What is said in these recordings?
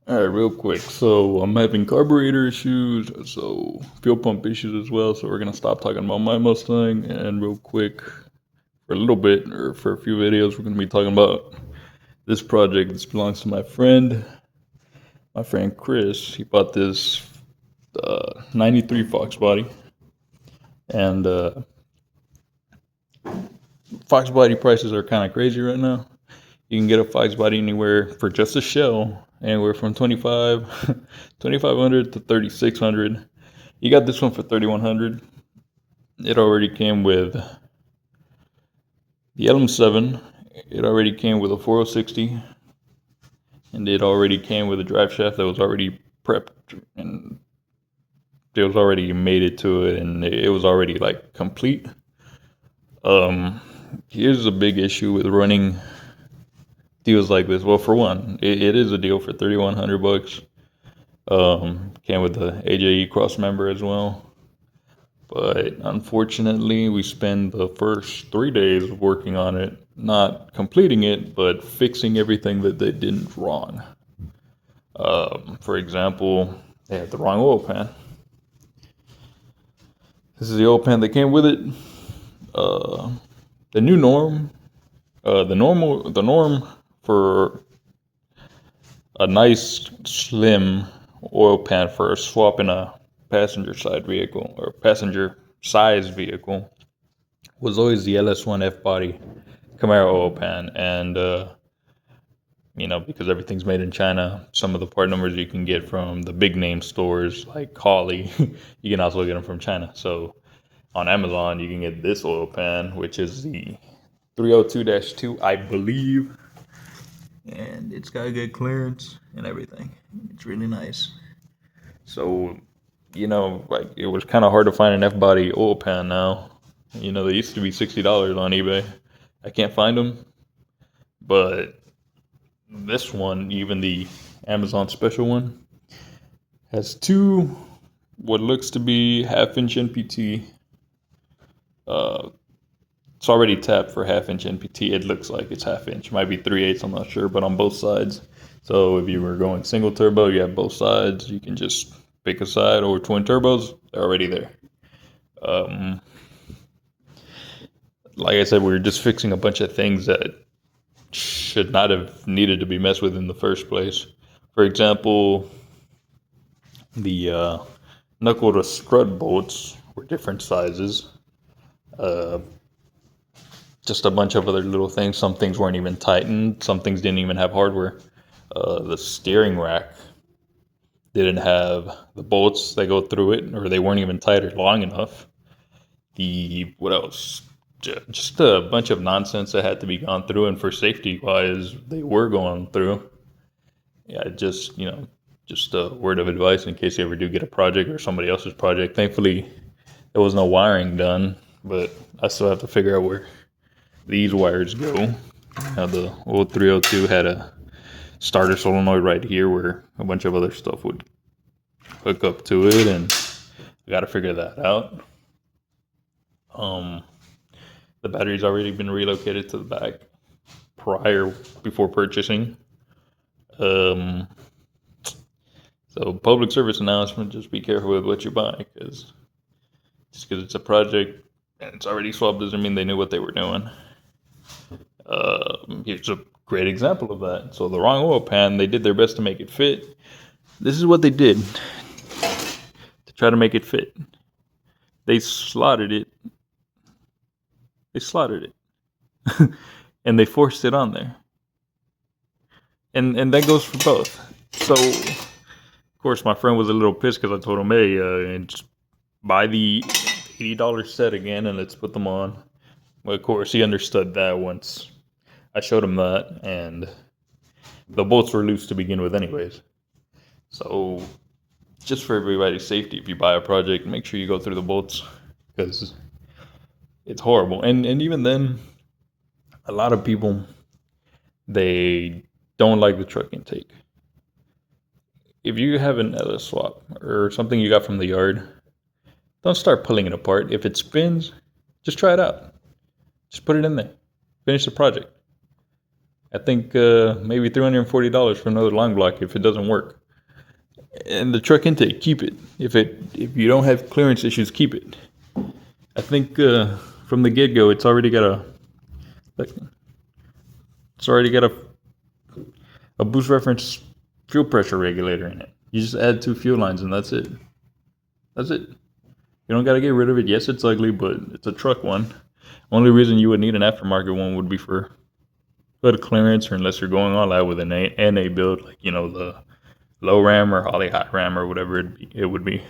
All right, real quick. So I'm having carburetor issues, so fuel pump issues as well. So we're gonna stop talking about my Mustang, and real quick, for a little bit or for a few videos, we're gonna be talking about this project. This belongs to my friend Chris. He bought this '93 Fox body, and Fox body prices are kind of crazy right now. You can get a Fox body anywhere for just a shell, anywhere from 2500 to 3600. You got this one for 3100. It already came with the LM7. It already came with a 4060, and it already came with a drive shaft that was already prepped, and it was already mated to it, and it was already like complete. Um, Here's a big issue with running deals like this. Well, for one, it is a deal for 3100 bucks. Came with the AJE cross member as well. But unfortunately, we spend the first 3 days working on it, not completing it, but fixing everything that they did wrong. For example, they had the wrong oil pan. This is the oil pan that came with it. Uh, the new norm, the norm for a nice slim oil pan for a swap in a passenger side vehicle or passenger size vehicle was always the LS1 F body Camaro oil pan, and because everything's made in China, some of the part numbers you can get from the big name stores like Holly, you can also get them from China. So on Amazon, you can get this oil pan, which is the 302-2, I believe, and it's got good clearance and everything. It's really nice. So, like it was kind of hard to find an F body oil pan now. They used to be $60 on eBay. I can't find them, but this one, even the Amazon special one, has two what looks to be half-inch NPT. It's already tapped for half-inch NPT. It looks like it's half-inch. Might be 3/8. I'm not sure, but on both sides. So if you were going single turbo, you have both sides. You can just pick a side, or twin turbos. They're already there. Um, like I said, we were just fixing a bunch of things that should not have needed to be messed with in the first place. For example, the knuckle to strut bolts were different sizes. Uh, just a bunch of other little things. Some things weren't even tightened. Some things didn't even have hardware. The steering rack didn't have the bolts that go through it, or they weren't even tight or long enough. What else? Just a bunch of nonsense that had to be gone through, and for safety wise, they were going through. Yeah, just a word of advice in case you ever do get a project or somebody else's project. Thankfully, there was no wiring done, but I still have to figure out where these wires go. Now the old 302 had a starter solenoid right here where a bunch of other stuff would hook up to it, and I got to figure that out. The battery's already been relocated to the back before purchasing. So public service announcement: just be careful with what you buy, because just because it's a project and it's already swapped doesn't mean they knew what they were doing. Here's a great example of that. So the wrong oil pan, they did their best to make it fit. This is what they did to try to make it fit. They slotted it. And they forced it on there. And that goes for both. So, of course, my friend was a little pissed because I told him, hey, just buy the $80 set again and let's put them on. Well, of course, he understood that once I showed him that, and the bolts were loose to begin with anyways. So, just for everybody's safety, if you buy a project, make sure you go through the bolts, because it's horrible. And even then, a lot of people, they don't like the truck intake. If you have an LS swap or something you got from the yard, don't start pulling it apart. If it spins, just try it out. Just put it in there. Finish the project. I think maybe $340 for another long block if it doesn't work. And the truck intake, keep it. If you don't have clearance issues, keep it. I think from the get go, it's already got a boost reference fuel pressure regulator in it. You just add 2 fuel lines and that's it. That's it. You don't got to get rid of it. Yes, it's ugly, but it's a truck one. Only reason you would need an aftermarket one would be for good clearance, or unless you're going all out with an NA build, like the low ram or Holly high ram or whatever it would be.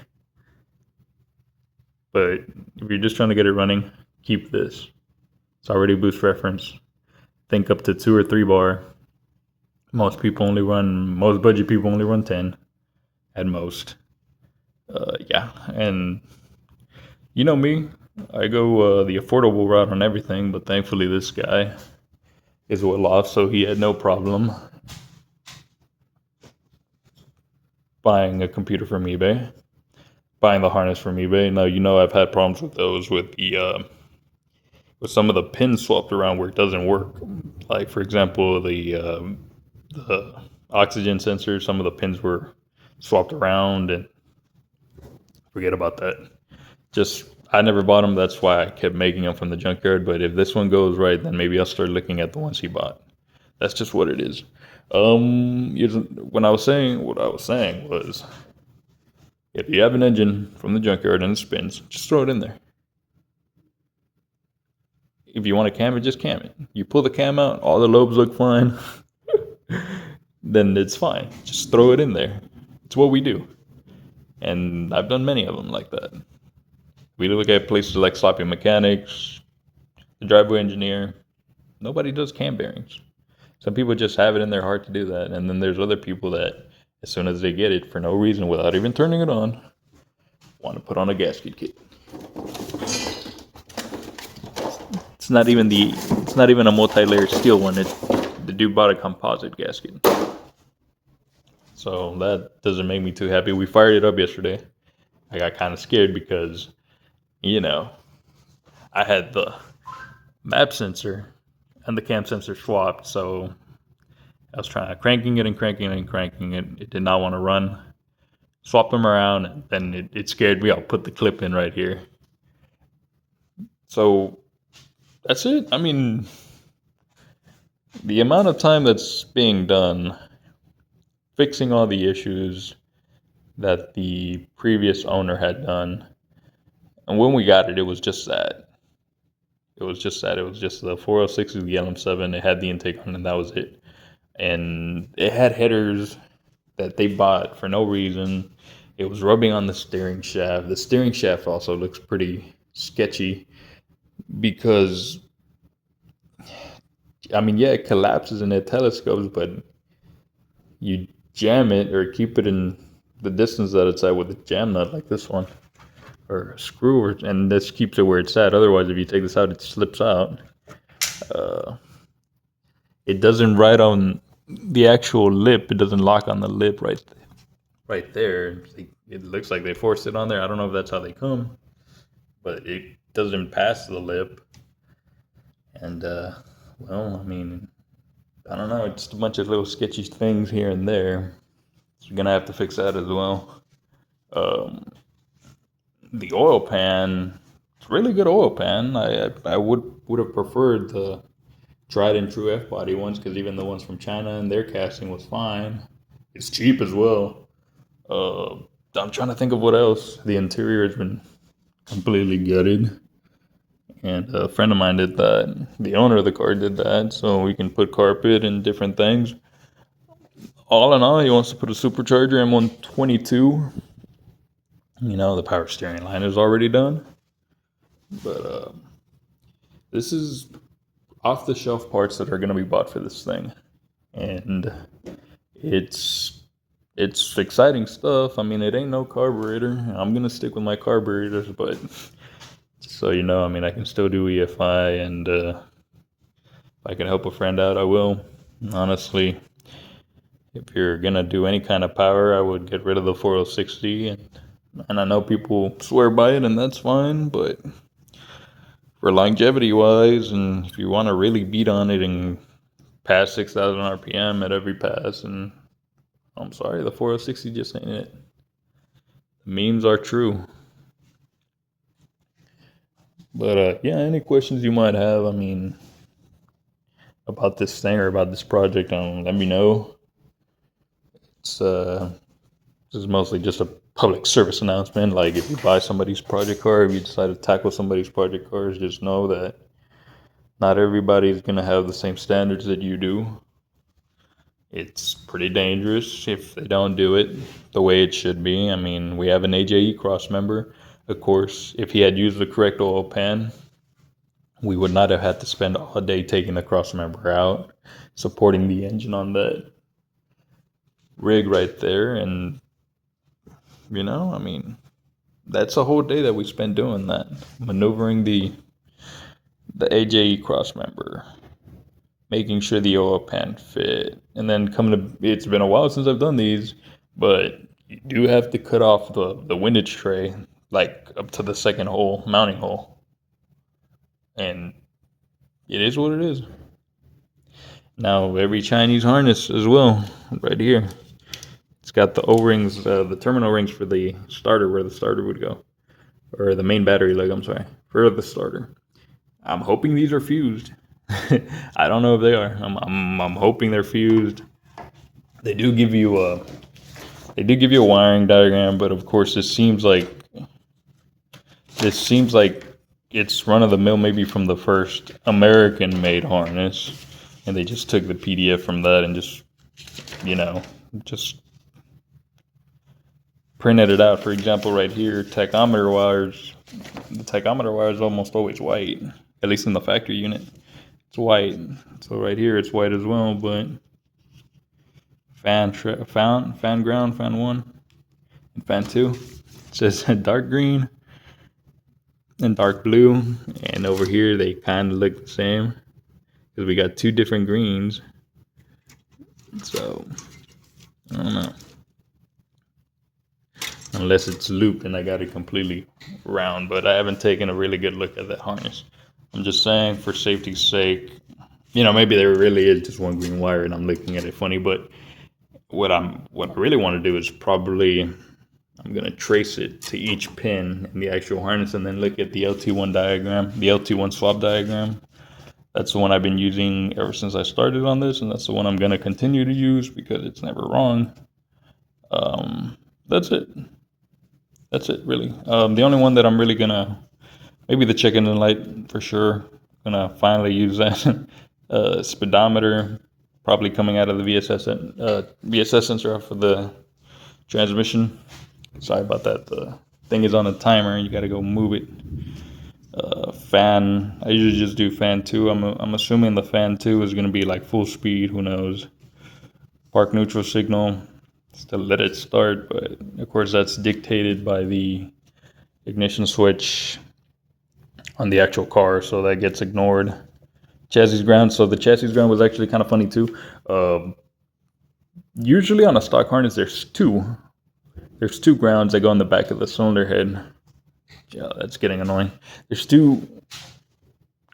But if you're just trying to get it running, keep this. It's already boost reference. Think up to 2 or 3 bar. Most budget people only run 10 at most. Yeah, and you know me, I go the affordable route on everything, but thankfully this guy is well off, so he had no problem buying a computer from eBay, buying the harness from eBay. Now, I've had problems with those with some of the pins swapped around where it doesn't work. Like, for example, the oxygen sensor, some of the pins were swapped around, and forget about that. I never bought them. That's why I kept making them from the junkyard. But if this one goes right, then maybe I'll start looking at the ones he bought. That's just what it is. What I was saying was, if you have an engine from the junkyard and it spins, just throw it in there. If you want to cam it, just cam it. You pull the cam out, all the lobes look fine, then it's fine. Just throw it in there. It's what we do. And I've done many of them like that. We look at places like Sloppy Mechanics, the Driveway Engineer. Nobody does cam bearings. Some people just have it in their heart to do that. And then there's other people that, as soon as they get it, for no reason, without even turning it on, want to put on a gasket kit. It's not even a multi-layered steel one. The dude bought a composite gasket. So that doesn't make me too happy. We fired it up yesterday. I got kind of scared because, I had the map sensor and the cam sensor swapped. So I was cranking it. It did not want to run. Swapped them around, and then it scared me. I'll put the clip in right here. So that's it. I mean, the amount of time that's being done fixing all the issues that the previous owner had done. And when we got it, it was just that. It was just the 406, the LM7. It had the intake on it, and that was it. And it had headers that they bought for no reason. It was rubbing on the steering shaft. The steering shaft also looks pretty sketchy because, it collapses and it telescopes, but you jam it or keep it in the distance that it's at with a jam nut like this one, or a screw, and this keeps it where it's at. Otherwise, if you take this out, it slips out. It doesn't ride on the actual lip. It doesn't lock on the lip right there. It looks like they forced it on there. I don't know if that's how they come, but it doesn't pass the lip. And I don't know. It's a bunch of little sketchy things here and there. So you're gonna have to fix that as well. The oil pan, it's a really good oil pan. I would have preferred the tried and true F-body ones, because even the ones from China and their casting was fine. It's cheap as well. I'm trying to think of what else. The interior has been completely gutted. And a friend of mine did that. The owner of the car did that, so we can put carpet and different things. All in all, he wants to put a supercharger M122. The power steering line is already done. But this is off-the-shelf parts that are going to be bought for this thing. And it's exciting stuff. It ain't no carburetor. I'm going to stick with my carburetors, but so I can still do EFI, and if I can help a friend out, I will. Honestly, if you're gonna do any kind of power, I would get rid of the 4060, and I know people swear by it, and that's fine, but for longevity wise, and if you want to really beat on it and past 6,000 RPM at every pass, and I'm sorry, the 460 just ain't it. The memes are true. But yeah, any questions you might have, I mean, about this thing or about this project, let me know. This is mostly just a public service announcement. Like, if you buy somebody's project car, if you decide to tackle somebody's project cars, just know that not everybody's gonna have the same standards that you do. It's pretty dangerous if they don't do it the way it should be. I mean, we have an AJE cross member. Of course, if he had used the correct oil pan, we would not have had to spend all day taking the cross member out, supporting the engine on that rig right there. And, I mean, that's a whole day that we spend doing that, maneuvering the AJE cross member, making sure the oil pan fit, and then it's been a while since I've done these, but you do have to cut off the windage tray, like up to the second hole, mounting hole. And it is what it is. Now, every Chinese harness as well, right here, it's got the O-rings, the terminal rings for the starter, where the starter would go, or the main battery leg, I'm sorry, for the starter. I'm hoping these are fused. I don't know if they are. I'm hoping they're fused. They do give you a wiring diagram, but of course this seems like it's run of the mill, maybe from the first American made harness, and they just took the PDF from that and just printed it out. For example, right here, tachometer wires. The tachometer wire is almost always white, at least in the factory unit. It's white. So right here, it's white as well. But fan ground, fan 1, and fan 2. It says dark green and dark blue. And over here, they kind of look the same, because we got 2 different greens. So I don't know. Unless it's looped and I got it completely round, but I haven't taken a really good look at that harness. I'm just saying, for safety's sake, maybe there really is just one green wire and I'm looking at it funny, but what I really want to do is I'm going to trace it to each pin in the actual harness and then look at the LT1 diagram, the LT1 swap diagram. That's the one I've been using ever since I started on this, and that's the one I'm going to continue to use because it's never wrong. That's it. That's it, really. The only one that I'm really gonna, maybe the check engine light for sure. Gonna finally use that. Speedometer, probably coming out of the VSS sensor for the transmission. Sorry about that. The thing is on a timer. You got to go move it. Fan. I usually just do fan 2. I'm assuming the fan 2 is gonna be like full speed. Who knows? Park neutral signal. To let it start, but of course that's dictated by the ignition switch on the actual car, so that gets ignored. Chassis ground. So the chassis ground was actually kind of funny too. Usually on a stock harness, there's two grounds that go in the back of the cylinder head. Yeah, that's getting annoying. There's 2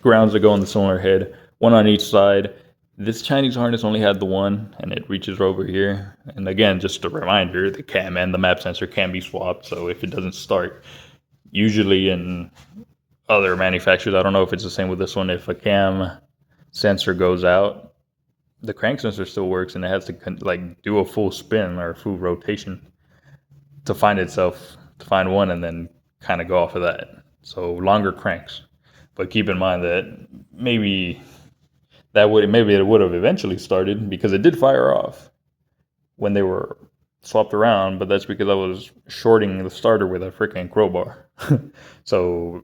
grounds that go on the cylinder head, one on each side. This Chinese harness only had the one, and it reaches over here. And again, just a reminder, the cam and the map sensor can be swapped. So if it doesn't start, usually in other manufacturers, I don't know if it's the same with this one, if a cam sensor goes out, the crank sensor still works, and it has to do a full spin or a full rotation to find one, and then kind of go off of that. So longer cranks. But keep in mind that maybe it would have eventually started, because it did fire off when they were swapped around, but that's because I was shorting the starter with a freaking crowbar. So,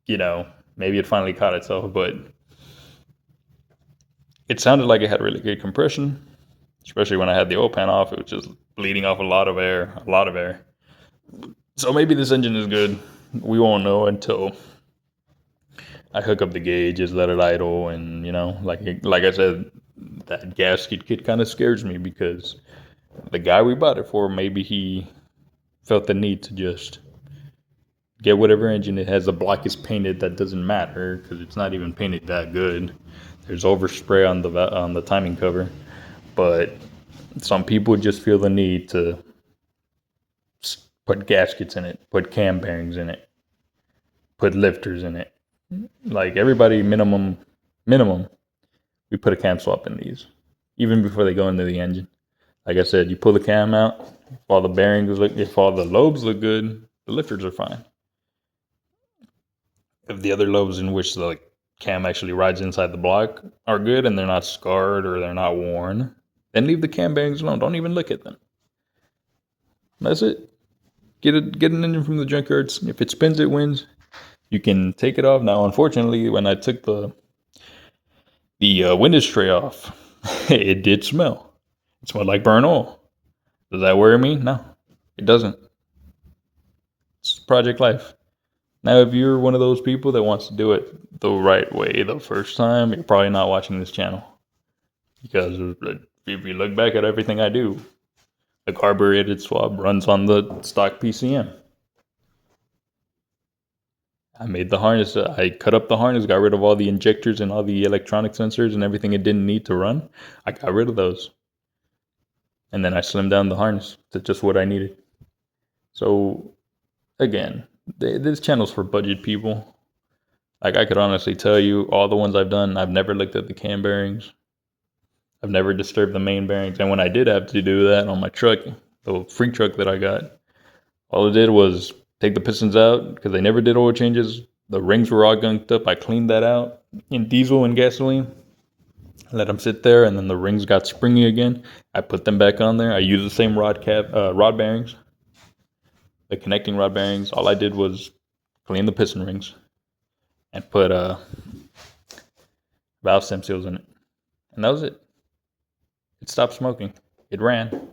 maybe it finally caught itself, but it sounded like it had really good compression, especially when I had the oil pan off. It was just bleeding off a lot of air. So maybe this engine is good. We won't know until I hook up the gauges, let it idle, and like I said, that gasket kit kind of scares me, because the guy we bought it for, maybe he felt the need to just get whatever engine it has. The block is painted, that doesn't matter, because it's not even painted that good. There's overspray on the timing cover, but some people just feel the need to put gaskets in it, put cam bearings in it, put lifters in it. Like everybody, minimum, we put a cam swap in these, even before they go into the engine. Like I said, you pull the cam out. If all the bearings look, if all the lobes look good, the lifters are fine. If the other lobes in which the cam actually rides inside the block are good and they're not scarred or they're not worn, then leave the cam bearings alone. Don't even look at them. That's it. Get an engine from the junkyards. If it spins, it wins. You can take it off. Now, unfortunately, when I took the window tray off, it did smell. It smelled like burnt oil. Does that worry me? No, it doesn't. It's Project Life. Now, if you're one of those people that wants to do it the right way the first time, you're probably not watching this channel. Because if you look back at everything I do, the carbureted swab runs on the stock PCM. I made the harness. I cut up the harness, got rid of all the injectors and all the electronic sensors and everything it didn't need to run. I got rid of those. And then I slimmed down the harness to just what I needed. So, again, this channel's for budget people. Like, I could honestly tell you, all the ones I've done, I've never looked at the cam bearings. I've never disturbed the main bearings. And when I did have to do that on my truck, the free truck that I got, all I did was take the pistons out because they never did oil changes. The rings were all gunked up. I cleaned that out in diesel and gasoline. Let them sit there, and then the rings got springy again. I put them back on there. I used the same rod bearings, the connecting rod bearings. All I did was clean the piston rings and put valve stem seals in it, and that was it. It stopped smoking. It ran.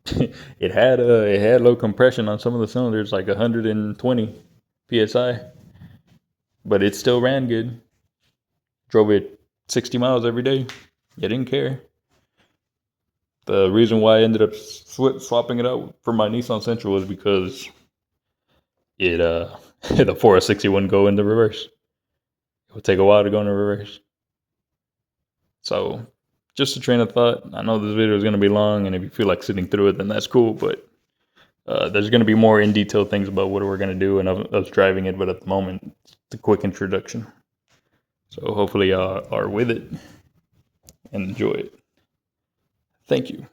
It had low compression on some of the cylinders, like 120 psi, but it still ran good. Drove it 60 miles every day. You didn't care. The reason why I ended up swapping it out for my Nissan Sentra was because it the 460 wouldn't go into reverse. It would take a while to go into reverse. So, just a train of thought. I know this video is going to be long, and if you feel like sitting through it, then that's cool, but there's going to be more in detail things about what we're going to do and us driving it, but at the moment, it's a quick introduction. So hopefully y'all are with it and enjoy it. Thank you.